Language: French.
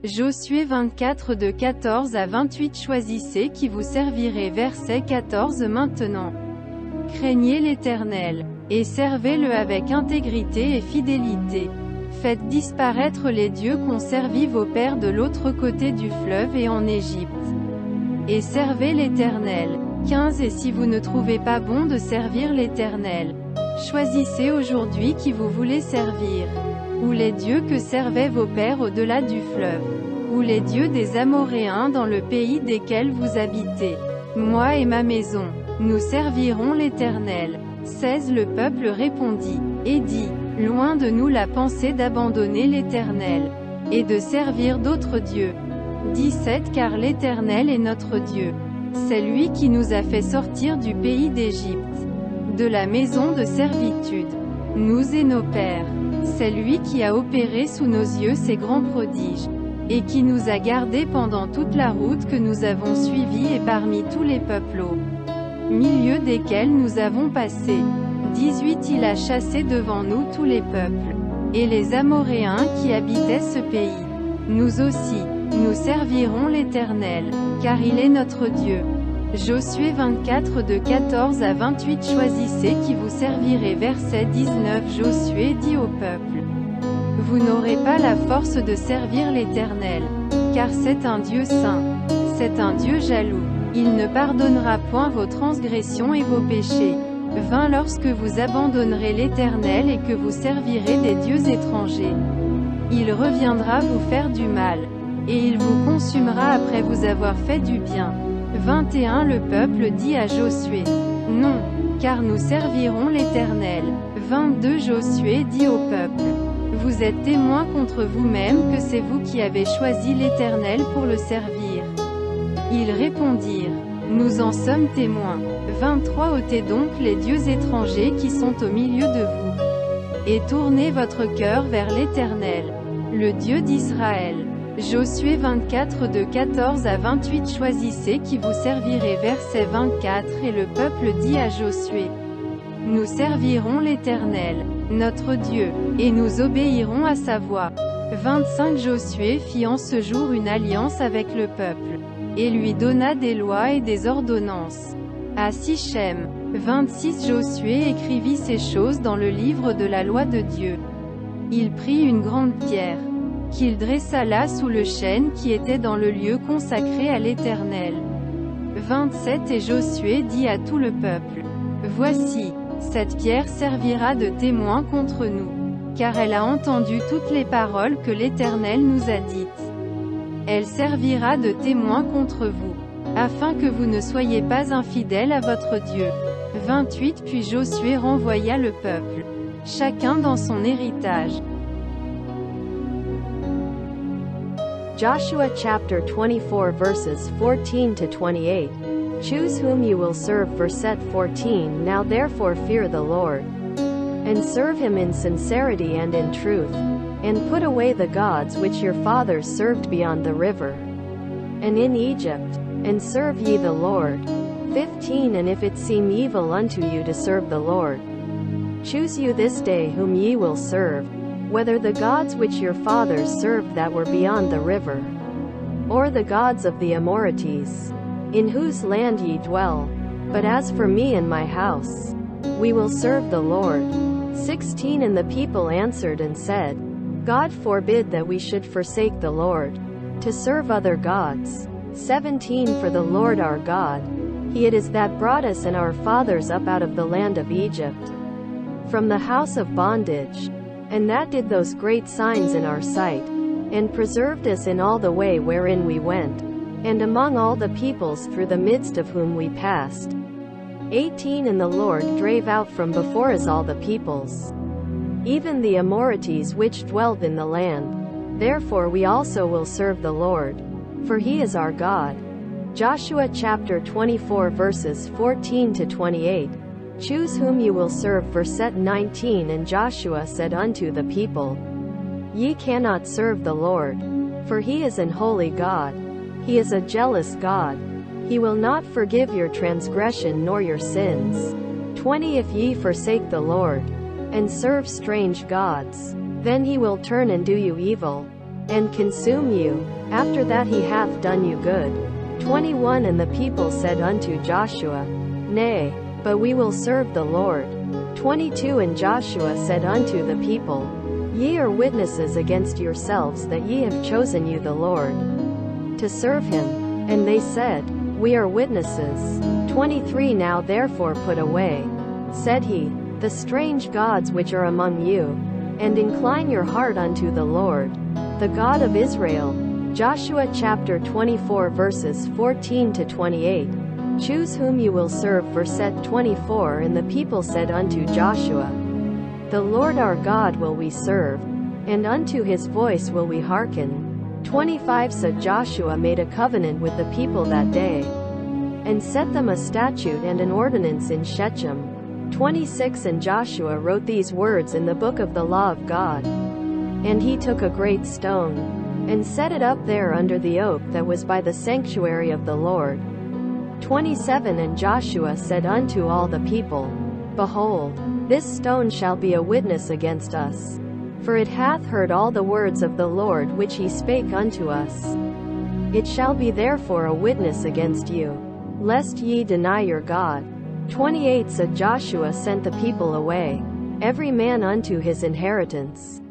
Josué 24 de 14 à 28. Choisissez qui vous servirez. Verset 14. Maintenant, craignez l'Éternel, et servez-le avec intégrité et fidélité. Faites disparaître les dieux qu'ont servi vos pères de l'autre côté du fleuve et en Égypte. Et servez l'Éternel. 15. Et si vous ne trouvez pas bon de servir l'Éternel, choisissez aujourd'hui qui vous voulez servir. Ou les dieux que servaient vos pères au-delà du fleuve, ou les dieux des Amoréens dans le pays desquels vous habitez. Moi et ma maison, nous servirons l'Éternel. 16. Le peuple répondit, et dit, loin de nous la pensée d'abandonner l'Éternel, et de servir d'autres dieux. 17. Car l'Éternel est notre Dieu. C'est lui qui nous a fait sortir du pays d'Égypte, de la maison de servitude. Nous et nos pères. C'est lui qui a opéré sous nos yeux ces grands prodiges, et qui nous a gardés pendant toute la route que nous avons suivie et parmi tous les peuples au milieu desquels nous avons passé. 18. Il a chassé devant nous tous les peuples, et les Amoréens qui habitaient ce pays. Nous aussi, nous servirons l'Éternel, car il est notre Dieu. Josué 24 de 14 à 28. Choisissez qui vous servirez. Verset 19. Josué dit au peuple, vous n'aurez pas la force de servir l'Éternel, car c'est un Dieu saint, c'est un Dieu jaloux. Il ne pardonnera point vos transgressions et vos péchés. 20. Lorsque vous abandonnerez l'Éternel et que vous servirez des dieux étrangers, il reviendra vous faire du mal, et il vous consumera après vous avoir fait du bien. 21. Le peuple dit à Josué, non, car nous servirons l'Éternel. 22. Josué dit au peuple, vous êtes témoins contre vous-même que c'est vous qui avez choisi l'Éternel pour le servir. Ils répondirent, nous en sommes témoins. 23. Ôtez donc les dieux étrangers qui sont au milieu de vous, et tournez votre cœur vers l'Éternel, le Dieu d'Israël. Josué 24 de 14 à 28. Choisissez qui vous servirez. Verset 24. Et le peuple dit à Josué, nous servirons l'Éternel, notre Dieu, et nous obéirons à sa voix. 25. Josué fit en ce jour une alliance avec le peuple, et lui donna des lois et des ordonnances. À Sichem. 26. Josué écrivit ces choses dans le livre de la loi de Dieu. Il prit une grande pierre, qu'il dressa là sous le chêne qui était dans le lieu consacré à l'Éternel. 27. Et Josué dit à tout le peuple, voici, cette pierre servira de témoin contre nous, car elle a entendu toutes les paroles que l'Éternel nous a dites. Elle servira de témoin contre vous, afin que vous ne soyez pas infidèles à votre Dieu. 28. Puis Josué renvoya le peuple, chacun dans son héritage. Joshua chapter 24 verses 14 to 28. Choose whom you will serve. Verset 14. Now therefore fear the Lord, and serve him in sincerity and in truth, and put away the gods which your fathers served beyond the river, and in Egypt, and serve ye the Lord. 15. And if it seem evil unto you to serve the Lord, choose you this day whom ye will serve, whether the gods which your fathers served that were beyond the river, or the gods of the Amorites, in whose land ye dwell. But as for me and my house, we will serve the Lord. 16. And the people answered and said, God forbid that we should forsake the Lord, to serve other gods. 17. For the Lord our God, He it is that brought us and our fathers up out of the land of Egypt, from the house of bondage, and that did those great signs in our sight, and preserved us in all the way wherein we went, and among all the peoples through the midst of whom we passed. 18. And the Lord drave out from before us all the peoples, even the Amorites which dwelt in the land. Therefore we also will serve the Lord, for He is our God. Joshua chapter 24 verses 14 to 28. Choose whom you will serve. Verset 19. And Joshua said unto the people, Ye cannot serve the Lord, for He is an holy God. He is a jealous God. He will not forgive your transgression nor your sins. 20. If ye forsake the Lord, and serve strange gods, then He will turn and do you evil. and consume you, after that he hath done you good. 21 And the people said unto Joshua, Nay, but we will serve the Lord. 22 And Joshua said unto the people, Ye are witnesses against yourselves that ye have chosen you the Lord, to serve him. And they said, We are witnesses. 23 Now therefore put away, said he, the strange gods which are among you, and incline your heart unto the Lord, the God of Israel. Joshua chapter 24 verses 14 to 28. Choose whom you will serve. Verse 24 And the people said unto Joshua, The Lord our God will we serve, and unto his voice will we hearken. 25 So Joshua made a covenant with the people that day, and set them a statute and an ordinance in Shechem. 26 And Joshua wrote these words in the book of the law of God. And he took a great stone, and set it up there under the oak that was by the sanctuary of the Lord. 27 And Joshua said unto all the people, Behold, this stone shall be a witness against us, for it hath heard all the words of the Lord which he spake unto us. It shall be therefore a witness against you, lest ye deny your God. 28 So Joshua sent the people away, every man unto his inheritance.